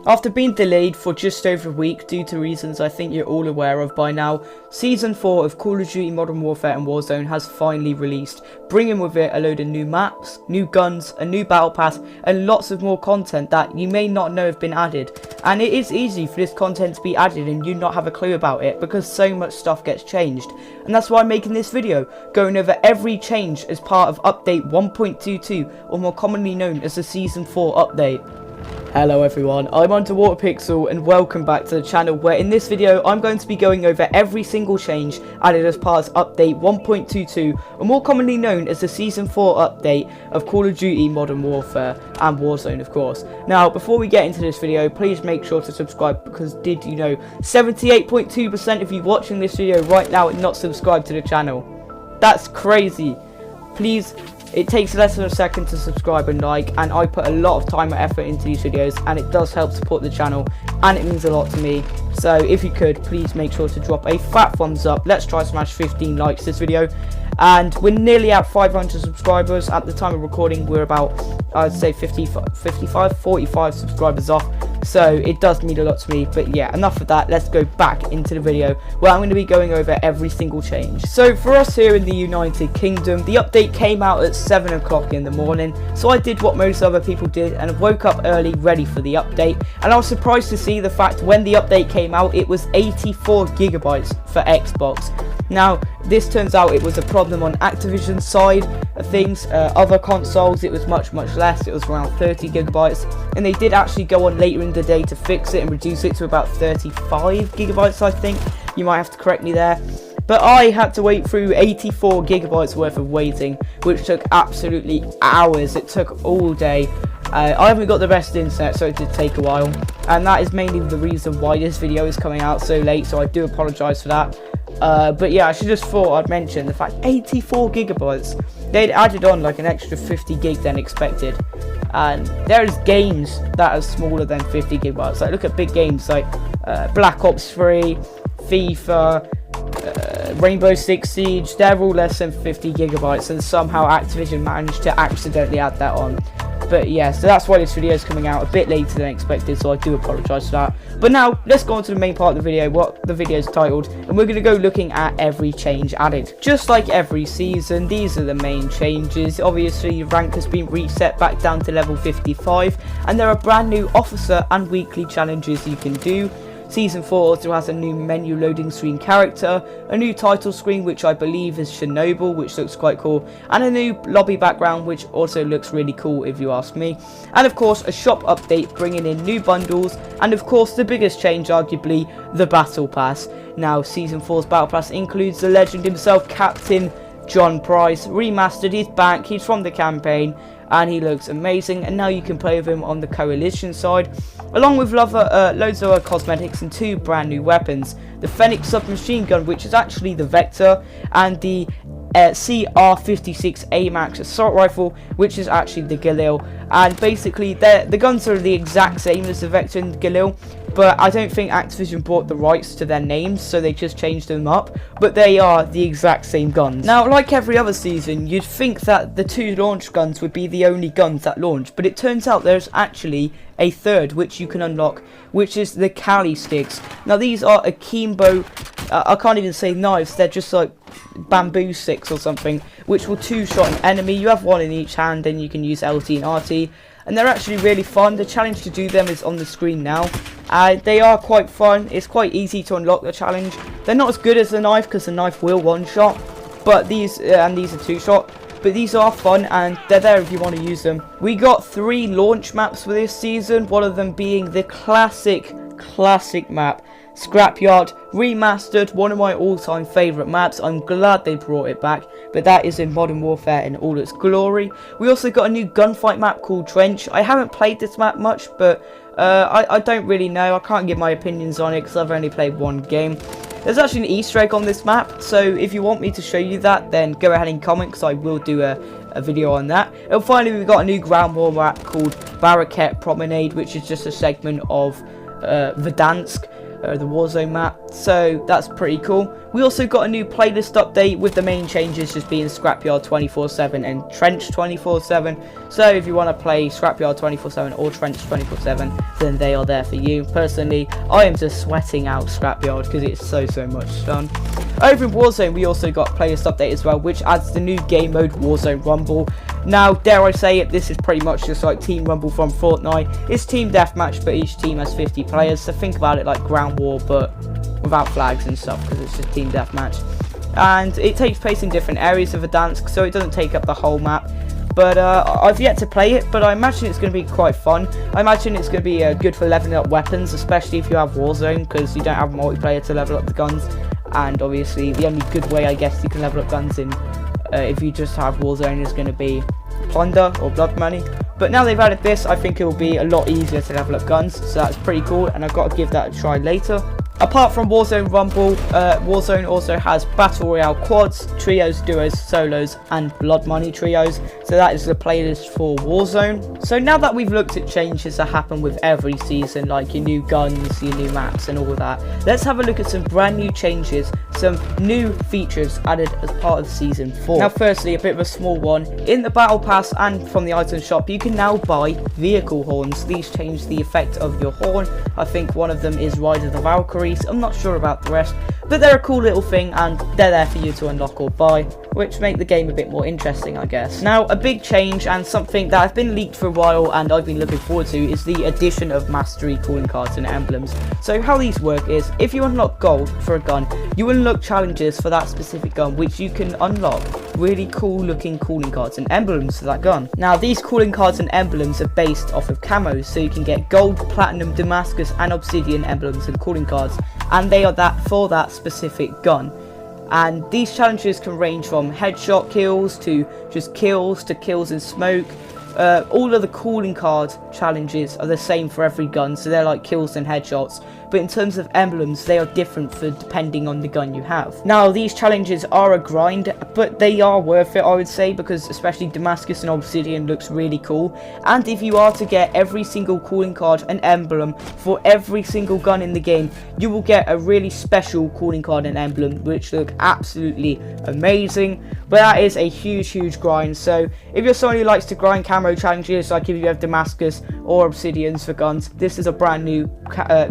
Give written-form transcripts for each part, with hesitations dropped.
After being delayed for just over a week due to reasons I think you're all aware of by now, Season 4 of Call of Duty Modern Warfare and Warzone has finally released, bringing with it a load of new maps, new guns, a new battle pass, and lots of more content that you may not know have been added. And it is easy for this content to be added and you not have a clue about it because so much stuff gets changed. And that's why I'm making this video, going over every change as part of Update 1.22, or more commonly known as the Season 4 update. Hello everyone, I'm UnderwaterPixel and welcome back to the channel, where in this video I'm going to be going over every single change added as part of Update 1.22, or more commonly known as the Season 4 update of Call of Duty Modern Warfare and Warzone, of course. Now, before we get into this video, please make sure to subscribe, because did you know 78.2% of you watching this video right now are not subscribed to the channel? That's crazy. Please, it takes less than a second to subscribe and like, and I put a lot of time and effort into these videos, and it does help support the channel, and it means a lot to me. So if you could, please make sure to drop a fat thumbs up. Let's try to smash 15 likes this video, and we're nearly at 500 subscribers. At the time of recording, we're about, I'd say 45 subscribers off, so it does mean a lot to me. But yeah, enough of that, let's go back into the video where I'm going to be going over every single change. So for us here in the United Kingdom, the update came out at 7 o'clock in the morning, so I did what most other people did and woke up early ready for the update. And I was surprised to see the fact when the update came out it was 84 gigabytes for Xbox. Now this turns out it was a problem on Activision's side of things. Other consoles it was much less, it was around 30 gigabytes, and they did actually go on later in the day to fix it and reduce it to about 35 gigabytes, I think. You might have to correct me there. But I had to wait through 84 gigabytes worth of waiting, which took absolutely hours. It took all day. I haven't got the best internet, so it did take a while, and that is mainly the reason why this video is coming out so late, so I do apologise for that. But yeah, I should just thought I'd mention the fact 84 gigabytes. They'd added on like an extra 50 gig than expected, and there's games that are smaller than 50 gigabytes. Like look at big games like Black Ops 3, FIFA, Rainbow Six Siege. They're all less than 50 gigabytes, and somehow Activision managed to accidentally add that on. But yeah, so that's why this video is coming out a bit later than expected, so I do apologise for that. But now, let's go on to the main part of the video, what the video is titled, and we're going to go looking at every change added. Just like every season, these are the main changes. Obviously, rank has been reset back down to level 55, and there are brand new officer and weekly challenges you can do. Season 4 also has a new menu loading screen character, a new title screen which I believe is Chernobyl, which looks quite cool, and a new lobby background which also looks really cool if you ask me. And of course a shop update bringing in new bundles, and of course the biggest change arguably, the battle pass. Now Season 4's battle pass includes the legend himself, Captain John Price, remastered. He's back, he's from the campaign, and he looks amazing, and now you can play with him on the coalition side, along with loads of other cosmetics and 2 brand new weapons: the Phoenix submachine gun, which is actually the Vector, and the CR56 AMAX assault rifle, which is actually the Galil. And basically the guns are the exact same as the Vector and Galil, but I don't think Activision bought the rights to their names, so they just changed them up, but they are the exact same guns. Now, like every other season, you'd think that the 2 launch guns would be the only guns that launch, but it turns out there's actually a third which you can unlock, which is the Cali sticks. Now these are akimbo, I can't even say knives, they're just like bamboo sticks or something, which will 2-shot an enemy. You have one in each hand and you can use LT and RT, and they're actually really fun. The challenge to do them is on the screen now. They are quite fun, it's quite easy to unlock the challenge. They're not as good as the knife because the knife will 1-shot, but these are 2-shot. But these are fun and they're there if you want to use them. We got 3 launch maps for this season, one of them being the classic map, Scrapyard, remastered, one of my all-time favourite maps. I'm glad they brought it back, but that is in Modern Warfare in all its glory. We also got a new gunfight map called Trench. I haven't played this map much, but I don't really know. I can't give my opinions on it because I've only played 1 game. There's actually an Easter egg on this map, so if you want me to show you that, then go ahead and comment, because I will do a video on that. And finally, we've got a new ground war map called Barraquette Promenade, which is just a segment of Verdansk. the Warzone map, so that's pretty cool. We also got a new playlist update with the main changes just being Scrapyard 24/7 and Trench 24/7. So if you want to play Scrapyard 24/7 or Trench 24/7, then they are there for you. Personally, I am just sweating out Scrapyard because it's so much fun. Over in Warzone, we also got a playlist update as well, which adds the new game mode Warzone Rumble. Now, dare I say it, this is pretty much just like Team Rumble from Fortnite. It's team deathmatch, but each team has 50 players, so think about it like Ground War, but without flags and stuff, because it's just team deathmatch. And it takes place in different areas of Verdansk, so it doesn't take up the whole map. But I've yet to play it, but I imagine it's going to be quite fun. I imagine it's going to be good for leveling up weapons, especially if you have Warzone, because you don't have multiplayer to level up the guns. And obviously, the only good way I guess you can level up guns in if you just have Warzone is going to be plunder or blood money. But now they've added this, I think it will be a lot easier to level up guns, so that's pretty cool, and I've got to give that a try later. Apart from Warzone Rumble, Warzone also has Battle Royale quads, trios, duos, solos, and blood money trios. So that is the playlist for Warzone. So now that we've looked at changes that happen with every season, like your new guns, your new maps, and all of that, let's have a look at some brand new changes, some new features added as part of Season 4. Now firstly, a bit of a small one. In the Battle Pass and from the item shop, you can now buy vehicle horns. These change the effect of your horn. I think one of them is Ride of the Valkyrie. I'm not sure about the rest, but they're a cool little thing and they're there for you to unlock or buy, which make the game a bit more interesting, I guess. Now, a big change and something that has been leaked for a while and I've been looking forward to is the addition of mastery calling cards and emblems. So how these work is, if you unlock gold for a gun, you unlock challenges for that specific gun, which you can unlock really cool looking calling cards and emblems for that gun. Now, these calling cards and emblems are based off of camos, so you can get gold, platinum, Damascus and obsidian emblems and calling cards, and they are for that specific gun. And these challenges can range from headshot kills to just kills to kills in smoke. All of the calling card challenges are the same for every gun, so they're like kills and headshots, but in terms of emblems they are different for depending on the gun you have. Now these challenges are a grind, but they are worth it, I would say, because especially Damascus and Obsidian looks really cool, and if you are to get every single calling card and emblem for every single gun in the game, you will get a really special calling card and emblem which look absolutely amazing. But that is a huge grind, so if you're someone who likes to grind camo challenges, like if you have Damascus or Obsidians for guns, this is a brand new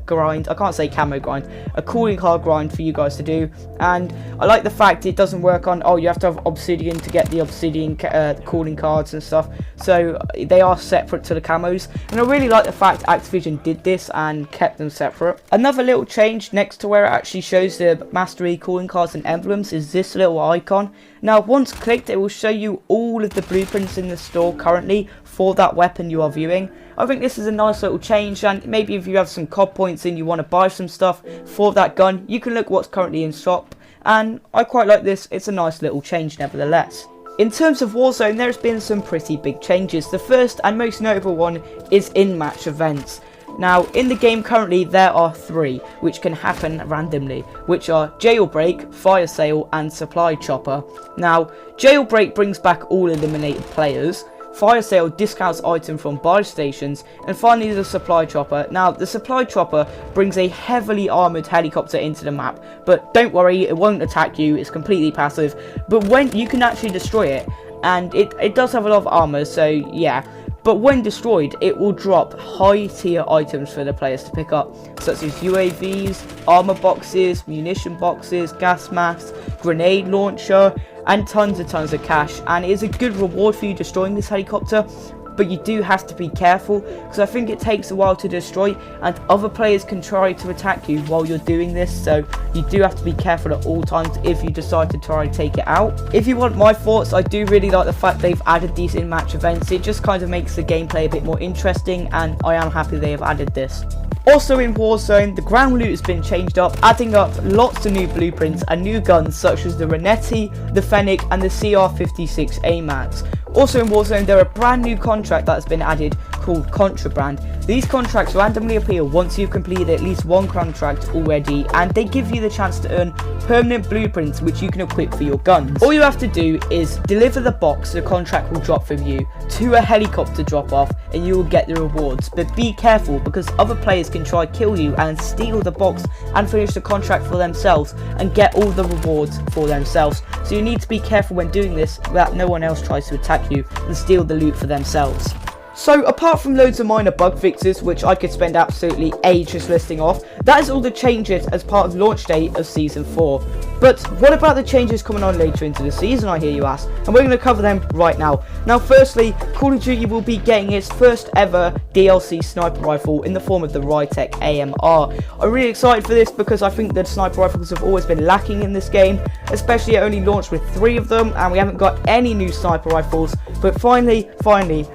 grind. I can't say camo grind, a calling card grind for you guys to do. And I like the fact it doesn't work on, oh, you have to have Obsidian to get the Obsidian calling cards and stuff, so they are separate to the camos, and I really like the fact Activision did this and kept them separate. Another little change next to where it actually shows the mastery calling cards and emblems is this little icon. Now once clicked, it will show you all of the blueprints in the store currently for that weapon you are viewing. I think this is a nice little change, and maybe if you have some COD points and you want to buy some stuff for that gun, you can look what's currently in shop, and I quite like this. It's a nice little change nevertheless. In terms of Warzone, there's been some pretty big changes. The first and most notable one is in-match events. Now, in the game currently, there are 3, which can happen randomly, which are Jailbreak, Fire Sale, and Supply Chopper. Now, Jailbreak brings back all eliminated players, Fire Sale discounts items from buy stations, and finally the Supply Chopper. Now, the Supply Chopper brings a heavily armoured helicopter into the map, but don't worry, it won't attack you, it's completely passive, but when you can actually destroy it, and it does have a lot of armour, so yeah. But when destroyed, it will drop high tier items for the players to pick up, such as UAVs, armor boxes, munition boxes, gas masks, grenade launcher, and tons of cash. And it is a good reward for you destroying this helicopter, but you do have to be careful, because I think it takes a while to destroy, and other players can try to attack you while you're doing this, so you do have to be careful at all times if you decide to try and take it out. If you want my thoughts, I do really like the fact they've added these in-match events. It just kind of makes the gameplay a bit more interesting, and I am happy they have added this. Also in Warzone, the ground loot has been changed up, adding up lots of new blueprints and new guns such as the Renetti, the Fennec and the CR56 AMAX. Also in Warzone, there are a brand new contract that has been added called Contraband. These contracts randomly appear once you've completed at least one contract already, and they give you the chance to earn permanent blueprints which you can equip for your guns. All you have to do is deliver the box the contract will drop from you to a helicopter drop off, and you will get the rewards. But be careful, because other players can try kill you and steal the box and finish the contract for themselves and get all the rewards for themselves. So you need to be careful when doing this that no one else tries to attack you and steal the loot for themselves. So apart from loads of minor bug fixes, which I could spend absolutely ages listing off, that is all the changes as part of launch date of Season 4. But what about the changes coming on later into the season, I hear you ask? And we're going to cover them right now. Now firstly, Call of Duty will be getting its first ever DLC sniper rifle in the form of the Rytec AMR. I'm really excited for this because I think that sniper rifles have always been lacking in this game, especially it only launched with 3 of them and we haven't got any new sniper rifles. But finally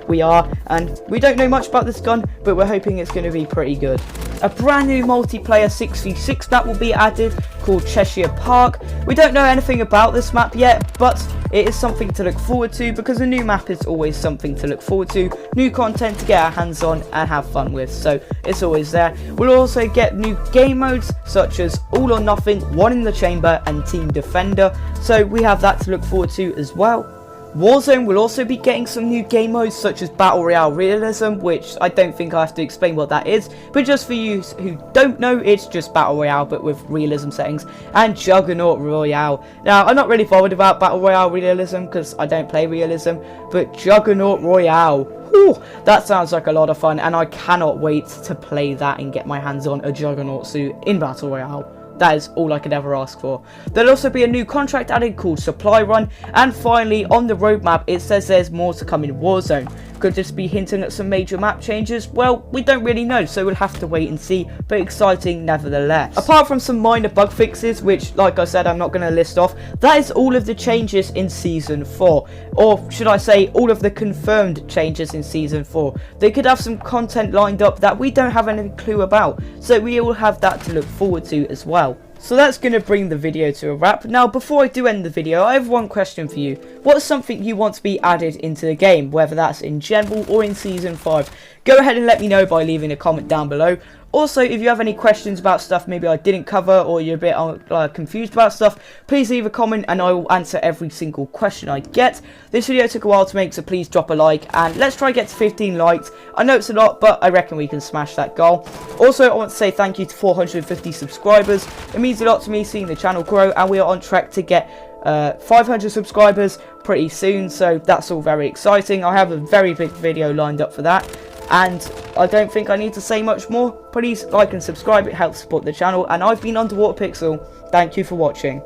we are, and we don't know much about this gun, but we're hoping it's going to be pretty good. A brand new multiplayer 6v6 map will be added called Cheshire Park. We don't know anything about this map yet, but it is something to look forward to because a new map is always something to look forward to, new content to get our hands on and have fun with, so it's always there. We'll also get new game modes such as All or Nothing, One in the Chamber and Team Defender, so we have that to look forward to as well. Warzone will also be getting some new game modes such as Battle Royale Realism, which I don't think I have to explain what that is, but just for you who don't know, it's just Battle Royale but with realism settings, and Juggernaut Royale. Now I'm not really bothered about Battle Royale Realism because I don't play realism, but Juggernaut Royale, whew, that sounds like a lot of fun, and I cannot wait to play that and get my hands on a Juggernaut suit in Battle Royale. That is all I could ever ask for. There'll also be a new contract added called Supply Run, and finally on the roadmap it says there's more to come in Warzone. Could this be hinting at some major map changes? Well, we don't really know, so we'll have to wait and see, but exciting nevertheless. Apart from some minor bug fixes, which like I said I'm not going to list off, that is all of the changes in Season 4. Or should I say all of the confirmed changes in Season 4. They could have some content lined up that we don't have any clue about, so we will have that to look forward to as well. So that's going to bring the video to a wrap. Now before I do end the video, I have one question for you. What is something you want to be added into the game, whether that's in general or in Season 5? Go ahead and let me know by leaving a comment down below. Also, if you have any questions about stuff maybe I didn't cover, or you're a bit confused about stuff, please leave a comment and I will answer every single question I get. This video took a while to make, so please drop a like, and let's try to get to 15 likes. I know it's a lot, but I reckon we can smash that goal. Also, I want to say thank you to 450 subscribers. It means a lot to me seeing the channel grow, and we are on track to get 500 subscribers pretty soon, so that's all very exciting. I have a very big video lined up for that. And I don't think I need to say much more. Please like and subscribe, it helps support the channel. And I've been UnderwaterPixel. Thank you for watching.